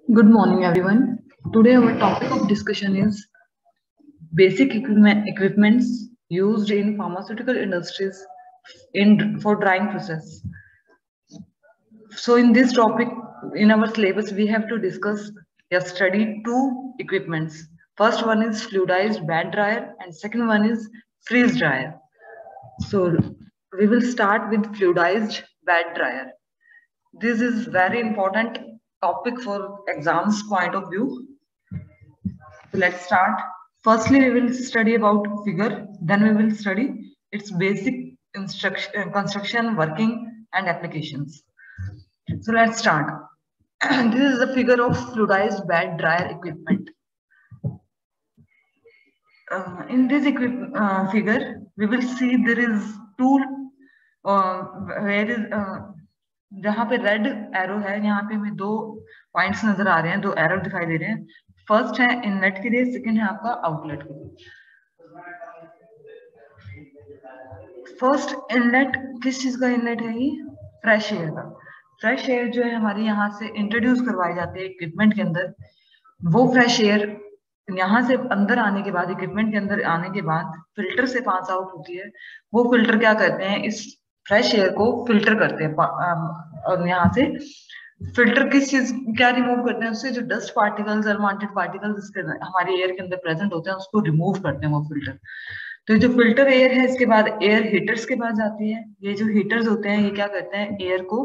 Good morning, everyone. Today, our topic of discussion is basic equipments used in pharmaceutical industries for drying process. So, in this topic, in our syllabus, we have to discuss study two equipments. First one is fluidized bed dryer, and second one is freeze dryer. So, we will start with fluidized bed dryer. This is very important topic for exams point of view. So let's start. Firstly, we will study about figure. Then we will study its basic construction, working, and applications. So let's start. This is a figure of fluidized bed dryer equipment. In this figure, we will see there is tool where is जहाँ पे red arrow है, यहाँ पे हमें दो points नजर आ रहे हैं, दो एरो दिखाई दे रहे हैं. फर्स्ट है इनलेट के लिए, सेकंड है आपका आउटलेट के लिए. फर्स्ट इनलेट किस चीज का इनलेट है? ये फ्रेश एयर का. फ्रेश एयर जो है हमारे यहाँ से इंट्रोड्यूस करवाई जाती है इक्विपमेंट के अंदर. वो फ्रेश एयर यहाँ से अंदर आने के बाद, इक्विपमेंट के अंदर आने के बाद फिल्टर से पास आउट होती है. वो फिल्टर क्या करते हैं? इस फ्रेश एयर को फिल्टर करते हैं. और यहाँ से फिल्टर किस चीज क्या रिमूव करते हैं? उससे जो डस्ट पार्टिकल्स, अनवांटेड पार्टिकल्स हमारे एयर के अंदर प्रेजेंट होते हैं, उसको रिमूव करते हैं वो फिल्टर. तो जो फिल्टर एयर है, इसके बाद एयर हीटर्स के पास जाती है. ये जो हीटर्स होते हैं, ये क्या करते हैं? एयर को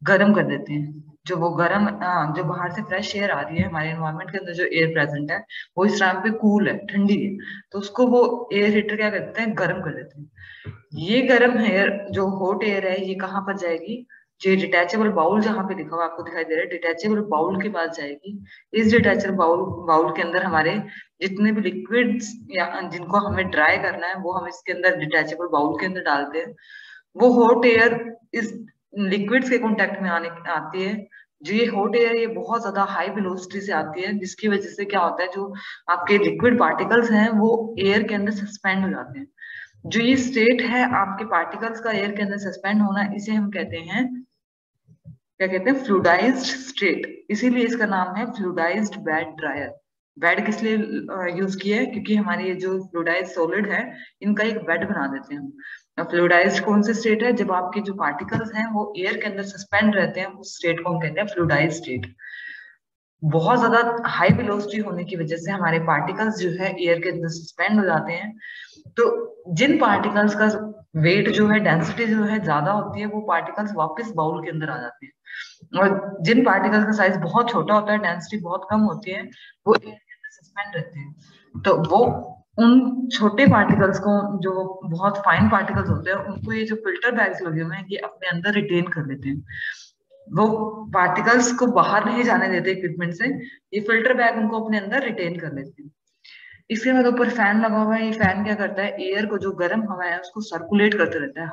गर्म कर देते हैं. जो वो गर्म जो बाहर से फ्रेश एयर आ रही है, हमारे एनवायरनमेंट के अंदर जो एयर प्रेजेंट है वो इस टाइम पे कूल है, ठंडी है, तो उसको वो एयर हीटर क्या करते हैं? गर्म कर देते हैं. ये गर्म एयर जो हॉट एयर है, ये कहाँ पर जाएगी? जो डिटैचेबल बाउल जहाँ पे लिखा हुआ आपको दिखाई दे रहा है, डिटैचेबल बाउल के पास जाएगी. इस डिटैचेबल बाउल के अंदर हमारे जितने भी लिक्विड्स या जिनको हमें ड्राई करना है, वो हम इसके अंदर डिटैचेबल बाउल के अंदर डालते हैं. वो हॉट एयर इस लिक्विड्स के कांटेक्ट में आती है. जो ये हॉट एयर, ये बहुत ज्यादा हाई वेलोसिटी से आती है, जिसकी वजह से क्या होता है? जो आपके लिक्विड पार्टिकल्स हैं वो एयर के अंदर सस्पेंड हो जाते हैं. जो ये स्टेट है आपके पार्टिकल्स का एयर के अंदर सस्पेंड होना, इसे हम कहते हैं, क्या कहते हैं? Fluidized state. इसीलिए इसका नाम है फ्लूइडाइज्ड बेड ड्रायर. बेड किस लिए यूज किया है? क्योंकि हमारे ये जो फ्लूइडाइज सॉलिड है, इनका एक बेड बना देते हैं हम. फ्लूइडाइज्ड कौन से स्टेट है? जब आपके जो पार्टिकल्स हैं वो एयर के अंदर सस्पेंड रहते हैं, उस स्टेट को हम कहते हैं फ्लूइडाइज्ड स्टेट. बहुत ज्यादा हाई वेलोसिटी होने की वजह से हमारे पार्टिकल्स जो है एयर के अंदर सस्पेंड हो जाते हैं. तो जिन पार्टिकल्स का वेट जो है, डेंसिटी जो है ज्यादा होती है, वो पार्टिकल्स वापस बाउल के अंदर आ जाते हैं. और जिन पार्टिकल्स का साइज बहुत छोटा होता है, डेंसिटी बहुत कम होती है, वो एयर के अंदर सस्पेंड रहते हैं. तो वो उन छोटे पार्टिकल्स को, जो बहुत फाइन पार्टिकल्स होते हैं, उनको ये जो फिल्टर बैग्स लगे हुए हैं, ये अपने अंदर रिटेन कर लेते हैं. वो पार्टिकल्स को बाहर नहीं जाने देते इक्विपमेंट से. ये फिल्टर बैग उनको अपने अंदर रिटेन कर लेते हैं. इसके बाद ऊपर फैन लगा हुआ है. ये फैन क्या करता है? एयर को, जो गर्म हवा है, उसको सर्कुलेट करते रहता है,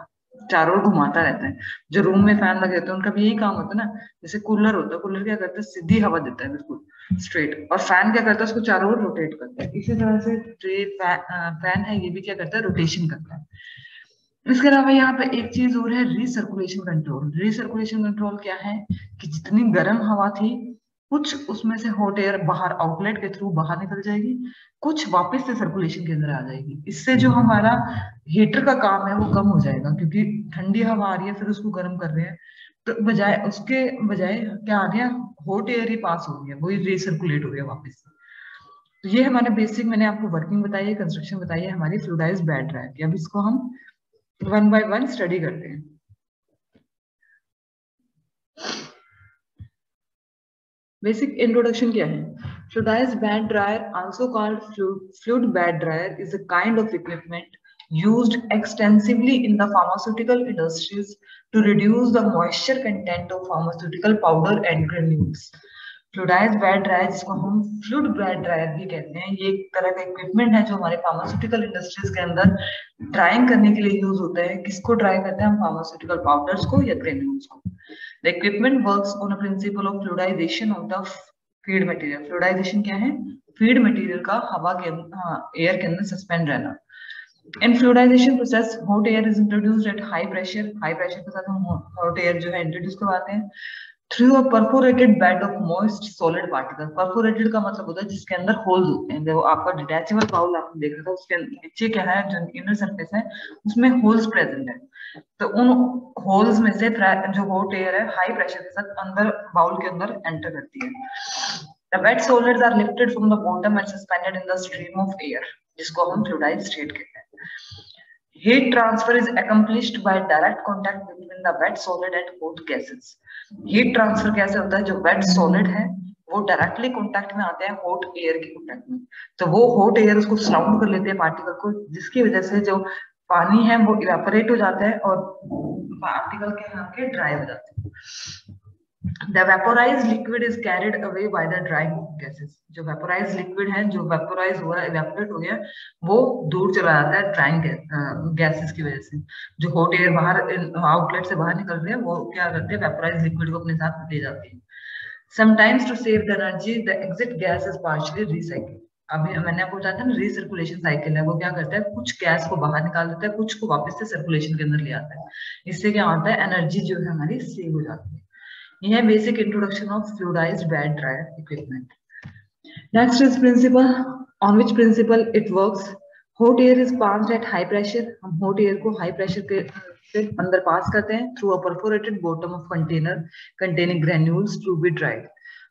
चारों ओर घुमाता रहता है. जो रूम में फैन लगे होते हैं, उनका भी यही काम होता है ना. जैसे कूलर होता है, कूलर क्या करता है? सीधी हवा देता है, बिल्कुल स्ट्रेट. और फैन क्या करता है? उसको चारों ओर रोटेट करता है. इसी तरह से फैन है, ये भी क्या करता है? रोटेशन करता है. इसके अलावा यहाँ पे एक चीज और है, रिसर्कुलेशन कंट्रोल. रिसर्कुलेशन कंट्रोल क्या है? कि जितनी गर्म हवा थी, कुछ उसमें से हॉट एयर बाहर आउटलेट के थ्रू बाहर निकल जाएगी, कुछ वापस से सर्कुलेशन के अंदर आ जाएगी. इससे जो हमारा हीटर का काम है वो कम हो जाएगा, क्योंकि ठंडी हवा आ रही है, फिर उसको गर्म कर रहे हैं, तो उसके बजाय क्या आ गया? हॉट एयर ही पास हो गया, वही रिसर्कुलेट हो गया वापस. तो ये हमारा बेसिक, मैंने आपको वर्किंग बताई है, कंस्ट्रक्शन बताई है हमारी फ्लूइडाइज्ड बेड ड्रायर की. अब इसको हम वन बाय वन स्टडी करते हैं. बेसिक इंट्रोडक्शन क्या है? Fluidized bed dryer, also called fluid bed dryer, is a kind of equipment used extensively in the pharmaceutical industries to reduce the moisture content of pharmaceutical powder and granules. Fluidized bed dryer, जिसको हम fluid bed dryer भी कहते हैं, ये एक तरह का equipment है जो हमारे फार्मास्यूटिकल इंडस्ट्रीज के अंदर ड्राइंग करने के लिए यूज होता है. किसको ड्राई करते हैं? हम फार्मास्यूटिकल पाउडर्स को या ग्रेन्यूल्स को. The equipment works on a principle of fluidization of the feed material. Fluidization क्या है? फीड मटेरियल का हवा के एयर के अंदर सस्पेंड रहना. In fluidization process, hot air is introduced at high pressure. High pressure के साथ हम हॉट एयर जो है इंट्रोड्यूस करवाते हैं. Through a perforated bed of moist solid particle. Perforated का मतलब होता है जिसके अंदर होल्स होते हैं। देखो आपका डिटैचेबल बाउल आपने देखा था, उसके नीचे क्या है, जो इनर सरफेस है उसमें होल्स प्रेजेंट है। तो उन होल्स में से जो हॉट एयर है हाई प्रेशर के साथ अंदर बाउल के अंदर एंटर करती है। The wet solids are lifted from the bottom and suspended in the stream of air, जिसको हम फ्लूइडाइज्ड स्टेट कहते हैं। Heat transfer is accomplished by direct contact between the wet solid and hot gases. Heat transfer कैसे होता है? जो wet solid है वो डायरेक्टली कांटेक्ट में आते हैं हॉट एयर के कांटेक्ट में, तो वो हॉट एयर उसको सराउंड कर लेते हैं पार्टिकल को, जिसकी वजह से जो पानी है वो इवेपोरेट हो जाता है और पार्टिकल के यहाँ के ड्राई हो जाते हैं। The vaporized liquid is carried away by the drying gases. जो vaporized liquid है, जो vaporize हुआ, evaporate हो गया, वो दूर चला जाता है drying gases की वजह से। जो hot air बाहर आउटलेट से बाहर निकल रहे हैं वो क्या करते हैं, vaporized liquid को अपने साथ ले जाते हैं। Sometimes to save the energy, the exit gas is partially recycled. अभी मैंने आपको बताया था ना, रिसर्कुलेशन साइकिल है, वो क्या करता है, कुछ गैस को बाहर निकाल देता है, कुछ को वापस से सर्कुलेशन के अंदर ले आता है। इससे क्या होता है, एनर्जी जो है हमारी सेव हो जाती है। यह basic introduction of fluidized bed dryer equipment. Next is principle, on which principle it works. Hot air is passed at high pressure. हम हॉट एयर को हाई प्रेशर के से अंदर पास करते हैं through a perforated bottom of container containing granules to be dried.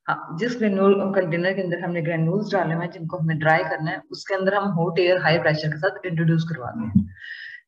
हाँ, जिस granule container के अंदर हमने ग्रेन्यूल्स डाले हुए हैं जिनको हमें ड्राई करना है, उसके अंदर हम हॉट एयर हाई प्रेशर के साथ इंट्रोड्यूस करवाते हैं।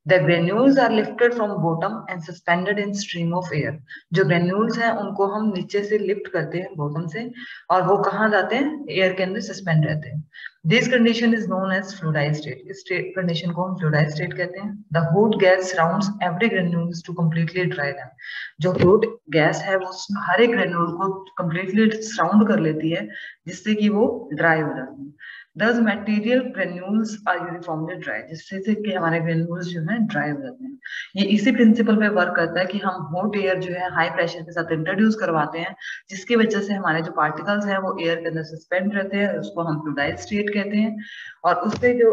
The granules are lifted from bottom and suspended in stream of air. जो granules हैं उनको हम नीचे से लिफ्ट करते हैं बॉटम से, और वो कहाँ जाते हैं, एयर के अंदर सस्पेंड रहते हैं। This condition is known as fluidized state. इस कंडीशन को हम fluidized state कहते हैं। The hot gas surrounds every granules to completely dry them. जो hot gas है वो हर एक granule को completely surround कर लेती है, जिससे कि वो dry हो जाती है। Thus material granules are uniformly dry, जिससे से कि हमारे granules जो है ड्राई हो जाते हैं। ये इसी प्रिंसिपल पे वर्क करता है कि हम हॉट एयर जो है हाई प्रेशर के साथ इंट्रोड्यूस करवाते हैं, जिसकी वजह से हमारे जो पार्टिकल्स हैं वो एयर के अंदर सस्पेंड रहते हैं, उसको हम फ्लूइडाइज्ड स्टेट कहते हैं। और उससे जो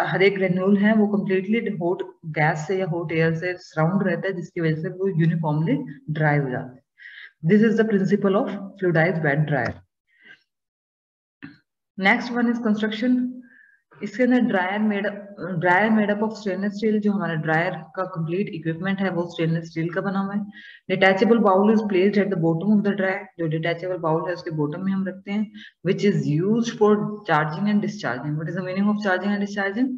हर एक ग्रेन्यूल है वो कम्प्लीटली हॉट गैस से या हॉट एयर से सराउंड रहता है, जिसकी वजह से वो यूनिफॉर्मली ड्राई हो जाते हैं। This is the principle of fluidized bed dryer. Next one is construction. इसके अंदर dryer made up of stainless steel. जो हमारा ड्रायर का कंप्लीट इक्विपमेंट है वो स्टेनलेस स्टील का बना हुआ है। Detachable bowl is placed at the bottom of the dryer. जो डिटैचेबल बाउल है उसके बॉटम में हम रखते हैं, which is used for charging and discharging. What is the meaning of charging and discharging?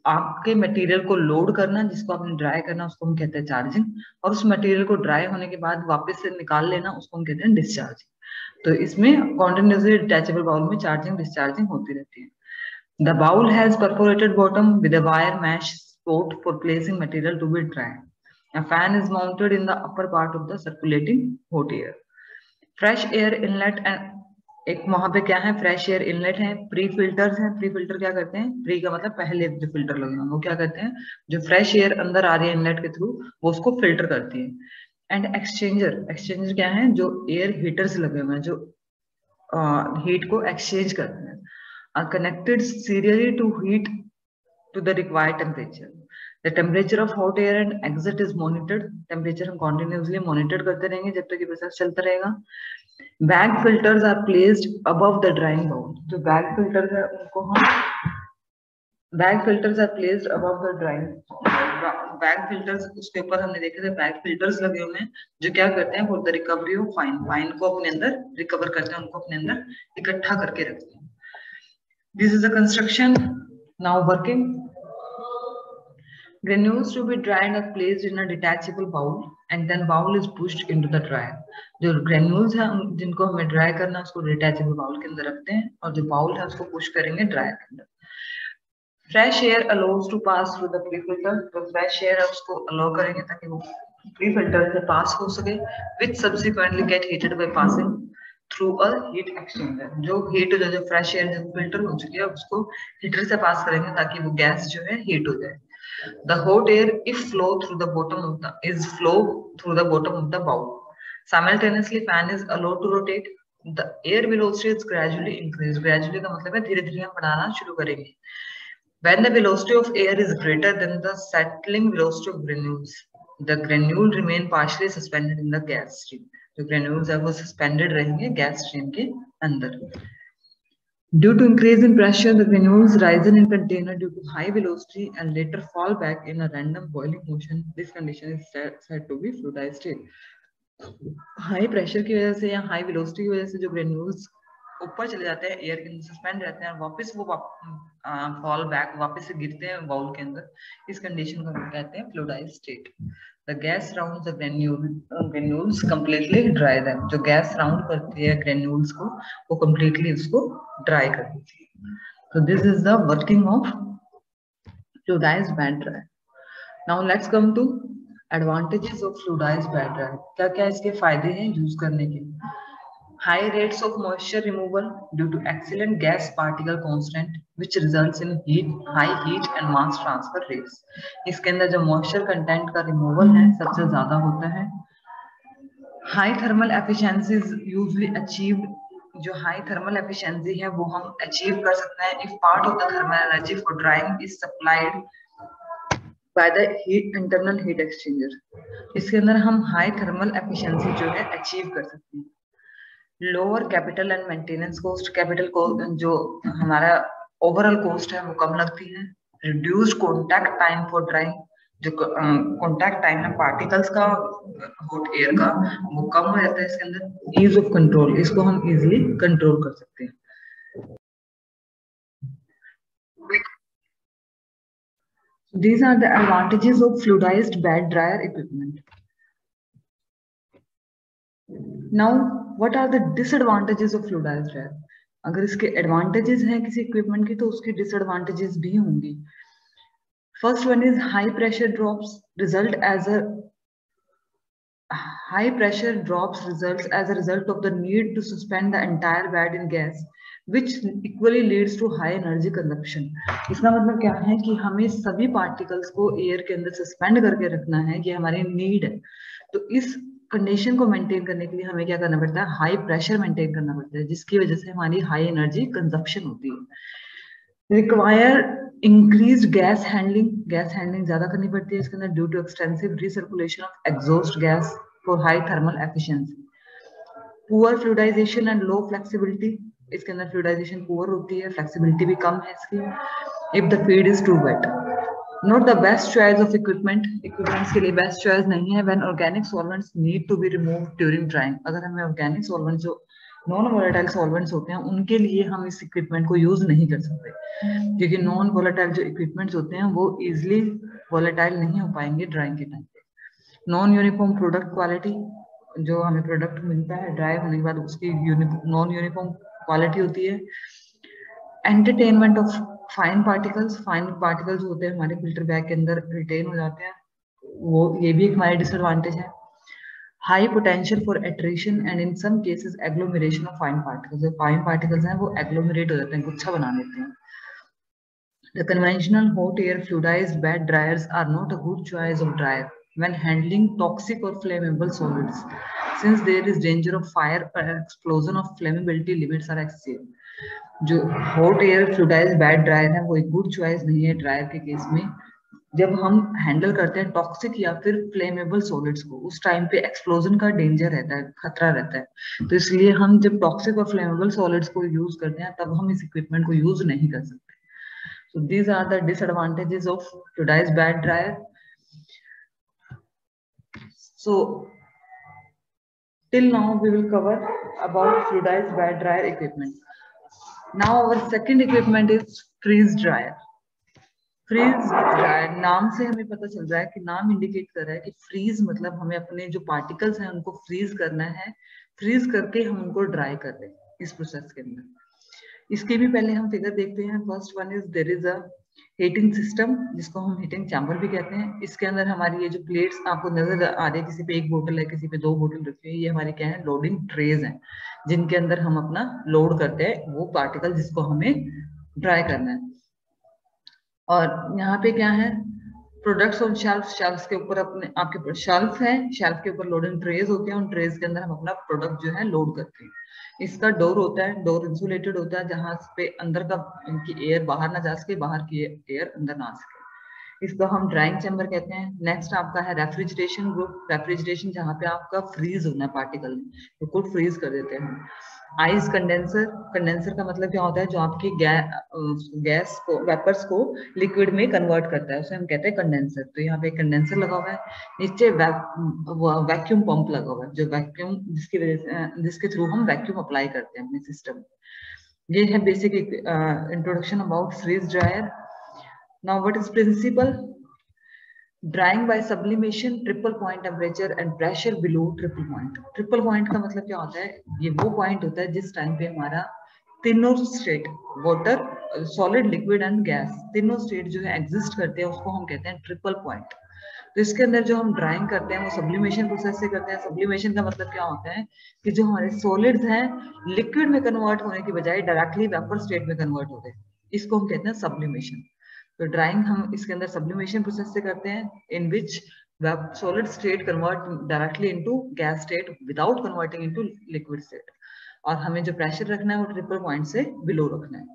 आपके मटेरियल को लोड करना, जिसको आपने ड्राई करना, उसको हम कहते हैं चार्जिंग, और उस मटेरियल को ड्राई होने के बाद वापस से निकाल लेना, उसको हम कहते हैं डिस्चार्जिंग। तो इसमें कॉन्टिन्यूसली डिटैचेबल बाउल में चार्जिंग डिस्चार्जिंग होती रहती है। The bowl has perforated bottom with a wire mesh support for placing material to be dry. A fan is mounted in the upper part of the circulating hot air. Fresh air inlet and एक वहां पे क्या है, fresh air inlet है। Pre filters हैं। Pre filter क्या करते हैं, प्री का मतलब पहले जो फिल्टर लगे हैं, वो क्या करते हैं, जो फ्रेश एयर अंदर आ रही है इनलेट के थ्रू वो उसको फिल्टर करती है। एंड एक्सचेंजर क्या है, जो एयर हीटर्स लगे हुए हैं जो हीट को एक्सचेंज करते हैं, are connected serially to heat to the required temperature. The temperature of hot air and exit is monitored. Temperature हम continuously monitor करते रहेंगे जब तक ये प्रोसेस चलता रहेगा। Bag filters are placed above the drying bowl. जो bag filters है उनको हम bag filters are placed above the drying. Bag filters उसके ऊपर हमने देखे थे बैग फिल्टर्स लगे हुए हैं जो क्या करते हैं, for the recovery of fine को अपने अंदर रिकवर करते हैं, उनको अपने अंदर इकट्ठा करके रखते हैं। This is the construction now working. Granules to be dried are placed in a detachable bowl and then bowl is pushed into the dryer. जो granules है जिनको हमें ड्राई करना है उसको डिटैचेबल बाउल के अंदर रखते हैं, और जो बाउल है उसको पुश करेंगे ड्रायर के अंदर। Fresh air allows to pass through the pre filter. तो फ्रेश एयर है उसको अलाउ करेंगे ताकि वो प्री फिल्टर से पास हो सके, which subsequently get heated by passing through a heat exchanger. जो हीट जो फ्रेश एयर जो फिल्टर हो चुकी है उसको हीटर से पास करेंगे ताकि वो गैस जो है हीट हो जाए। The hot air if flow through the bottom of the bowl. Simultaneously fan is allowed to rotate. The air velocity is gradually increased. Gradually का मतलब है धीरे धीरे हम बढ़ाना शुरू करेंगे। When the velocity of air is greater than the settling velocity of granules, the granule remain partially suspended in the gas stream. जो ग्रेन्यूल्स है वो सस्पेंडेड रहेंगे गैस स्ट्रीम के अंदर। Due to increase in pressure, the granules rise in container due to high velocity and later fall back in a random boiling motion. This condition is said to be fluidized state. High pressure की वजह से या high velocity की वजह से जो granules ऊपर चले जाते हैं, एयर के अंदर सस्पेंड रहते हैं और वापस वो फॉल बैक वापस से गिरते हैं बाउल के अंदर, इस कंडीशन को हम कहते हैं fluidized state. The gas surrounds the granules completely dry them. जो गैस सराउंड करती है ग्रेन्यूल्स को वो completely उसको ड्राई कर देती है। So this is the working of fluidized bed dryer. Now let's come to advantages of fluidized bed dryer. क्या क्या इसके फायदे हैं यूज करने के? High rates of moisture removal due to excellent gas particle constant, which results in high heat and mass transfer rates. इसके अंदर जो moisture content का removal है सबसे ज्यादा होता है। High thermal efficiency is usually achieved. जो high thermal efficiency है वो हम achieve कर सकते हैं if part of the thermal energy for drying is supplied by the internal heat exchanger. इसके अंदर हम high thermal efficiency जो है achieve कर सकते हैं। Lower capital and maintenance cost, capital को जो हमारा ओवरऑल कॉस्ट है वो कम लगती है। Reduced contact time for drawing, जो कॉन्टैक्ट टाइम है पार्टिकल्स का हॉट एयर का वो कम हो जाता है इसके अंदर। ईज ऑफ कंट्रोल, इसको हम इजीली कंट्रोल कर सकते हैं। These are the advantages of fluidized bed dryer equipment. Now what are the disadvantages of fluidized dryer? अगर इसके एडवांटेजेस हैं किसी इक्विपमेंट की तो उसकी डिसएडवांटेजेस भी होंगी। First one is high pressure drops result as a high pressure drops results as a result of the need to suspend the entire bed in gas, which equally leads to high energy consumption. इसका मतलब क्या है कि हमें सभी particles को air के अंदर सस्पेंड करके रखना है, ये हमारी नीड है। तो इस कंडीशन को मेंटेन करने के लिए हमें क्या करना पड़ता है? हाई प्रेशर मेंटेन करना पड़ता है, जिसकी वजह से हमारी हाई एनर्जी कंजप्शन होती है। Require increased gas handling, gas handling ज्यादा करनी पड़ती है इसके अंदर due to extensive recirculation of exhaust gas for high thermal efficiency. Poor fluidization and low flexibility, इसके अंदर फ्लूइडाइजेशन पुअर होती है, फ्लेक्सिबिलिटी भी कम है इसकी। If the feed is too wet, not the best choice of equipment, equipments के लिए बेस्ट चॉइस नहीं है। When organic solvents need to be removed during drying, अगर हमें ऑर्गेनिक सॉल्वेंट्स जो नॉन वोलेटाइल सॉल्वेंट्स होते हैं उनके लिए हम इस इक्विपमेंट को यूज नहीं कर सकते, क्योंकि नॉन वोलेटाइल जो इक्विपमेंट्स होते हैं वो इजिली वोलेटाइल नहीं हो पाएंगे ड्राइंग के टाइम पे। नॉन यूनिफॉर्म प्रोडक्ट क्वालिटी, जो हमें प्रोडक्ट मिलता है ड्राई होने के बाद उसकी नॉन यूनिफॉर्म क्वालिटी होती है। एंटरटेनमेंट ऑफ फाइन पार्टिकल्स होते हैं हमारे फिल्टर बैग के अंदर रिटेन हो जाते हैं, वो ये भी एक हमारे डिसएडवांटेज है। High potential for attrition and in some cases agglomeration of fine particles, जो फाइन पार्टिकल्स हैं वो एग्लोमरेट हो जाते हैं, गुच्छा बना लेते हैं। The conventional hot air fluidized bed dryers are not a good choice of dryer when handling toxic or flammable solids, since there is danger of fire or explosion of flammability limits are exceeded. जो hot air fluidized bed dryer है वो एक good choice नहीं है dryer के case में। जब हम हैंडल करते हैं टॉक्सिक या फिर फ्लेमेबल सॉलिड्स को, उस टाइम पे एक्सप्लोजन का डेंजर रहता है, खतरा रहता है। तो इसलिए हम जब टॉक्सिक और फ्लेमेबल सॉलिड्स को यूज करते हैं तब हम इस इक्विपमेंट को यूज नहीं कर सकते। So these are the disadvantages of fluidized bed dryer. So till now we will cover about fluidized bed dryer equipment. Now our second equipment is freeze dryer. Freeze dryer, नाम से हमें पता चल रहा है कि नाम इंडिकेट कर रहा है कि फ्रीज मतलब हमें अपने जो पार्टिकल्स हैं उनको फ्रीज करना है, फ्रीज करके हम उनको ड्राई कर दें इस प्रोसेस के अंदर। इसके भी पहले हम फिगर देखते हैं। First one is there is a heating system, जिसको हम हीटिंग चैम्बर भी कहते हैं। इसके अंदर हमारी ये जो प्लेट्स आपको नजर आ रही है, किसी पे एक बोतल है किसी पे 2 बोतल रखी है, ये हमारी क्या है? लोडिंग ट्रेज हैं, जिनके अंदर हम अपना लोड करते हैं वो पार्टिकल जिसको हमें ड्राई करना है। और यहाँ पे क्या है? प्रोडक्ट्स ऑन शेल्फ, शेल्फ के ऊपर अपने आपके शेल्फ है, शेल्फ के ऊपर लोडिंग ट्रेज होते हैं, उन ट्रेज के अंदर हम अपना प्रोडक्ट जो है लोड करते हैं। इसका डोर होता है, डोर इंसुलेटेड होता है जहां पे अंदर का की एयर बाहर ना जा सके, बाहर की एयर अंदर ना आ सके। इसको हम ड्राइंग चैम्बर कहते हैं। नेक्स्ट आपका है रेफ्रिजरेशन ग्रुप। रेफ्रिजरेशन जहाँ पे आपका फ्रीज होना है, पार्टिकल बिल्कुल फ्रीज कर देते हैं। Ice condenser. कंडेंसर का मतलब क्या होता है, जो आपकी गैस को, वेपर्स को लिक्विड में कन्वर्ट करता है, उसे हम कहते हैं कंडेंसर। तो यहाँ पे कंडेंसर लगा हुआ है, नीचे वैक्यूम पंप लगा हुआ है, जो वैक्यूम जिसकी वजह से, जिसके थ्रू हम वैक्यूम अप्लाई करते हैं अपने सिस्टम। ये है basic introduction about freeze dryer. Now what is principle? Drying by sublimation, triple point temperature and pressure below triple point. Triple point का मतलब क्या होता है, ये वो पॉइंट होता है जिस टाइम पे हमारा तीनों state, water, solid, liquid and gas, तीनों स्टेट जो है एग्जिस्ट करते हैं, उसको हम कहते हैं ट्रिपल पॉइंट। तो इसके अंदर जो हम ड्राइंग करते हैं वो सब्लिमेशन प्रोसेस से करते हैं। सब्लिमेशन का मतलब क्या होता है कि जो हमारे सॉलिड्स हैं लिक्विड में कन्वर्ट होने की बजाय डायरेक्टली वेपर स्टेट में कन्वर्ट होते हैं, इसको हम कहते हैं सब्लिमेशन। तो ड्राइंग हम इसके अंदर सब्लिमेशन प्रोसेस से करते हैं, in which solid state convert directly into gas state without converting into liquid state. और हमें जो प्रेशर रखना है वो ट्रिपल पॉइंट से बिलो रखना है।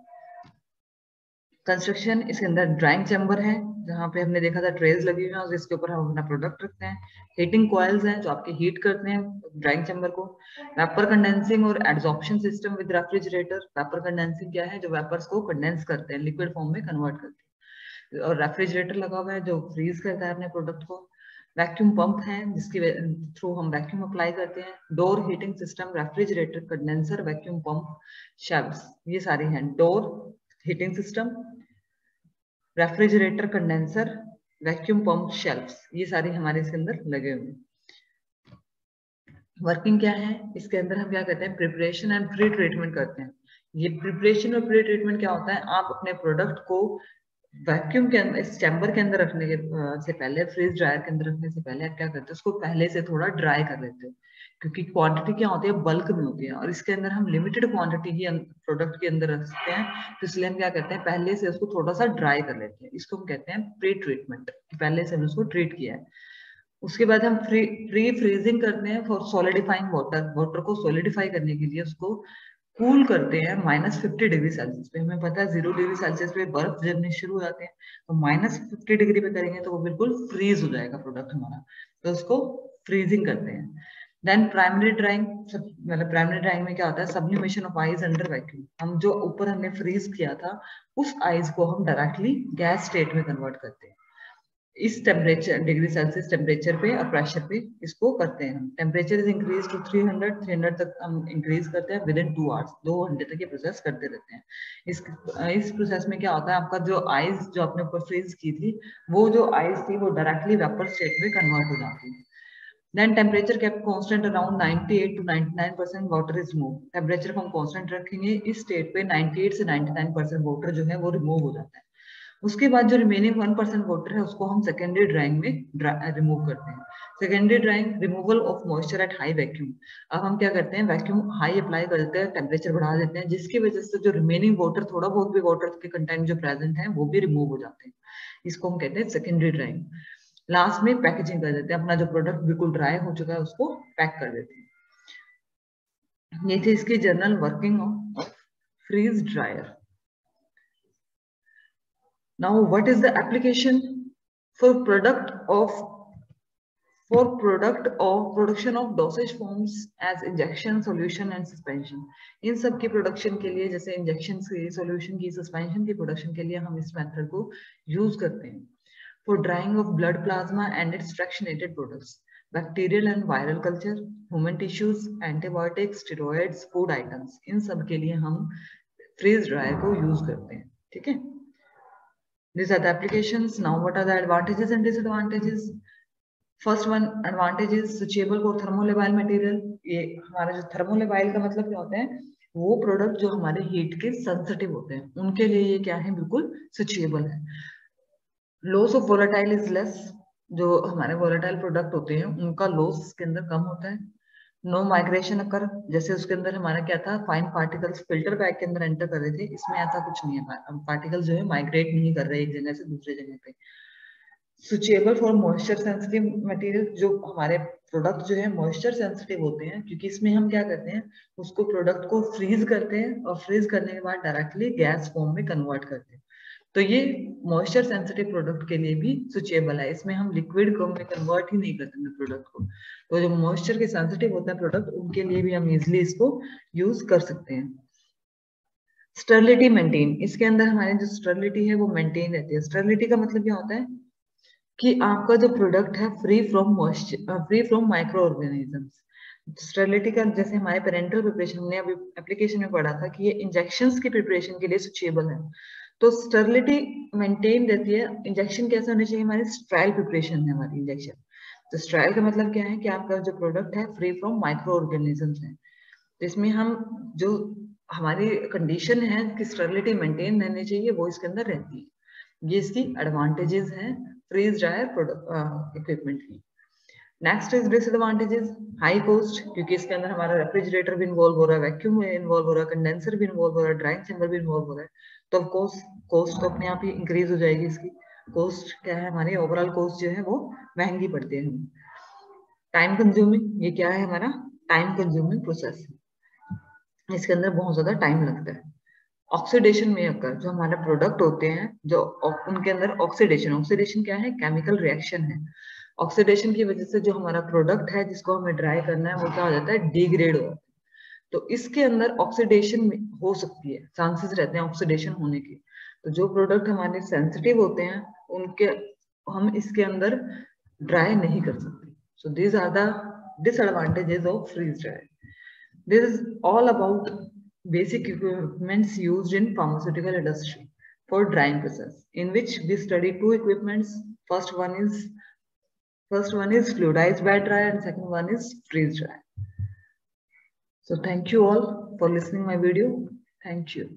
कंस्ट्रक्शन, इसके अंदर ड्राइंग चैम्बर है जहाँ पे हमने देखा था ट्रेज लगी हुई है और जिसके ऊपर हम अपना प्रोडक्ट रखते हैं। हीटिंग कॉइल्स हैं जो आपके हीट करते हैं ड्राइंग चैम्बर को। वेपर कंडेंसिंग और adsorption system with refrigerator. Vapour condensing क्या है, जो वेपर्स को कंडेंस करते हैं, लिक्विड फॉर्म में कन्वर्ट करते हैं। और रेफ्रिजरेटर लगा हुआ है जो फ्रीज करता है अपने प्रोडक्ट को। वैक्यूम पंप है जिसके थ्रू हम वैक्यूम अप्लाई करते हैं। Door heating system, refrigerator, condenser, vacuum pump, shelves, ये सारी हैं। Door heating system, refrigerator, condenser, vacuum pump, shelves, ये सारे हमारे इसके अंदर लगे हुए हैं। वर्किंग क्या है, इसके अंदर हम क्या करते हैं, प्रिपरेशन एंड प्री ट्रीटमेंट करते हैं। ये प्रिपरेशन और प्री ट्रीटमेंट क्या होता है, आप अपने प्रोडक्ट को वैक्यूम के अंदर, इस चैम्बर के अंदर रखने के से पहले, फ्रीज ड्रायर के अंदर रखने से पहले आप क्या करते हो, उसको पहले से थोड़ा ड्राई कर लेते हो। क्योंकि क्वांटिटी क्या होती है, बल्क में होती है और इसके अंदर हम लिमिटेड क्वांटिटी ही प्रोडक्ट के अंदर रख सकते हैं। तो इसलिए हम क्या करते हैं, पहले से उसको थोड़ा सा ड्राई कर लेते हैं। इसको हम कहते हैं प्री ट्रीटमेंट, पहले से हमने उसको ट्रीट किया है। उसके बाद हम प्री फ्रीजिंग करते हैं फॉर सॉलिडिफाइंग वाटर। वाटर को सॉलिडिफाई करने के लिए उसको कूल करते हैं -50 डिग्री सेल्सियस पे। हमें पता है 0 डिग्री सेल्सियस पे बर्फ जमने शुरू हो जाते हैं, तो -50 डिग्री पे करेंगे तो वो बिल्कुल फ्रीज हो जाएगा प्रोडक्ट हमारा। तो उसको फ्रीजिंग करते हैं। देन प्राइमरी ड्राइंग, मतलब प्राइमरी ड्राइंग में क्या होता है, sublimation of ice under vacuum. हम जो ऊपर हमने फ्रीज किया था उस आइस को हम डायरेक्टली गैस स्टेट में कन्वर्ट करते हैं। इस टेम्परेचर, डिग्री सेल्सियस टेम्परेचर पे और प्रेशर पे इसको करते हैं हम। टेम्परेचर इज इंक्रीज टू 300 तक हम इंक्रीज करते हैं विद इन 2 आवर्स। 2 घंटे तक ये प्रोसेस करते रहते हैं। इस प्रोसेस में क्या होता है, आपका जो आइस जो आपने ऊपर फ्रीज की थी, वो जो आइस थी वो डायरेक्टली वेपर स्टेट में कन्वर्ट हो जाती है। Then temperature kept constant around 98 to 99% water is removed. Temperature को हम कांस्टेंट रखेंगे, इस स्टेट पे 98 से 99% वाटर जो है वो रिमूव हो जाता है। उसके बाद जो रिमेनिंग 1% वाटर है उसको हम सेकेंडरी ड्राइंग में रिमूव करते हैं। Secondary drawing, removal of moisture at high vacuum. अब हम क्या करते हैं, वैक्यूम हाई अप्लाई कर देते हैं, टेम्परेचर बढ़ा देते हैं, जिसकी वजह से जो रिमेनिंग वाटर, थोड़ा बहुत भी वाटर के कंटेंट जो प्रेजेंट है वो भी रिमूव हो जाते हैं। इसको हम कहते हैं सेकेंडरी ड्राइंग। लास्ट में पैकेजिंग कर देते हैं, अपना जो प्रोडक्ट बिल्कुल ड्राई हो चुका है उसको पैक कर देते हैं। ये थी इसकी general working of freeze dryer. Now, what is the application for production of dosage forms as injection, solution and suspension? इन सब की प्रोडक्शन के लिए, जैसे इंजेक्शन की, सोल्यूशन की, सस्पेंशन की प्रोडक्शन के लिए हम इस मेथड को यूज करते हैं। For drying of blood plasma and its fractionated products, bacterial and viral culture, human tissues, antibiotics, steroids, food items, इन सब के लिए हम फ्रीज ड्रायर को यूज करते हैं। ठीक है, these are the applications. Now what are the advantages and disadvantages? First one advantage is switchable for thermolabile material. ये हमारा जो thermolabile का मतलब क्या होता है, वो प्रोडक्ट जो हमारे हीट के सेंसिटिव होते हैं उनके लिए ये क्या है, बिल्कुल स्विचेबल है। Loss of volatile is less, जो हमारे वोलेटाइल प्रोडक्ट होते हैं उनका लॉस इसके अंदर कम होता है। नो माइग्रेशन अकर, जैसे उसके अंदर हमारा क्या था, फाइन पार्टिकल्स फिल्टर बैग के अंदर एंटर कर रहे थे, इसमें ऐसा कुछ नहीं है, पार्टिकल जो है माइग्रेट नहीं कर रहे एक जगह से दूसरे जगह पे। Suitable for moisture sensitive material, जो हमारे प्रोडक्ट जो है मॉइस्चर सेंसिटिव होते हैं, क्योंकि इसमें हम क्या करते हैं, उसको प्रोडक्ट को फ्रीज करते हैं और फ्रीज करने के बाद डायरेक्टली गैस फॉर्म में कन्वर्ट करते हैं। तो ये मॉइस्चर सेंसिटिव प्रोडक्ट के लिए भी सुचेबल है। इसमें हम लिक्विड को में कन्वर्ट ही नहीं कर सकते प्रोडक्ट को। तो जो मॉइस्चर के सेंसिटिव होता है प्रोडक्ट, उनके लिए भी हम इजिली इसको यूज कर सकते हैं। स्टर्लिटी मेंटेन, इसके अंदर हमारी जो स्टर्लिटी है वो मेंटेन रहती है। स्टर्लिटी का मतलब क्या होता है कि आपका जो प्रोडक्ट है free from moisture, free from micro organisms. Sterility का जैसे हमारे पेरेंटल प्रिपरेशन, हमने अभी एप्लीकेशन में पढ़ा था कि ये इंजेक्शंस की प्रिपरेशन के लिए सुचेबल है। तो स्टर्लिटी मेंटेन रहती है। इंजेक्शन कैसे होने चाहिए, हमारी स्ट्रायल प्रिपरेशन है हमारी इंजेक्शन। तो स्ट्रायल का मतलब क्या है कि आपका जो प्रोडक्ट है फ्री फ्रॉम माइक्रो ऑर्गेनिजम्स है। तो इसमें हम जो हमारी कंडीशन है कि स्टर्लिटी मेंटेन रहनी चाहिए वो इसके अंदर रहती है। ये इसकी एडवांटेजेस हैं फ्रीज ड्रायर इक्विपमेंट की। Next is disadvantages, high cost, क्योंकि इसके अंदर हमारा रेफ्रिजरेटर भी इन्वॉल्व हो रहा है, वैक्यूम में इन्वॉल्व हो रहा है, कंडेंसर भी इन्वॉल्व हो रहा है, ड्राइंग चैम्बर भी इन्वॉल्व हो रहा है। तो ऑफ कोर्स कॉस्ट तो अपने आप ही इंक्रीज हो जाएगी। इसकी कॉस्ट क्या है, हमारी ओवरऑल कॉस्ट जो है वो महंगी पड़ती है हमें। टाइम कंज्यूमिंग, ये क्या है हमारा टाइम कंज्यूमिंग प्रोसेस, इसके अंदर बहुत ज्यादा टाइम लगता है। ऑक्सीडेशन में अगर जो हमारे प्रोडक्ट होते हैं जो उनके अंदर ऑक्सीडेशन, ऑक्सीडेशन क्या है, केमिकल रिएक्शन है। ऑक्सीडेशन की वजह से जो हमारा प्रोडक्ट है जिसको हमें ड्राई करना है वो क्या हो जाता है, डिग्रेड हो जाता है। तो इसके अंदर ऑक्सीडेशन हो सकती है, चांसेस रहते हैं ऑक्सीडेशन होने के। तो जो प्रोडक्ट हमारे सेंसिटिव होते हैं उनके हम इसके अंदर ड्राई नहीं कर सकते। So these are the disadvantages of freeze dry. This is all about basic equipments used in pharmaceutical industry for drying process, in which we study two equipments. First one is fluidized bed dryer, and second one is freeze dryer. So thank you all for listening my video. Thank you.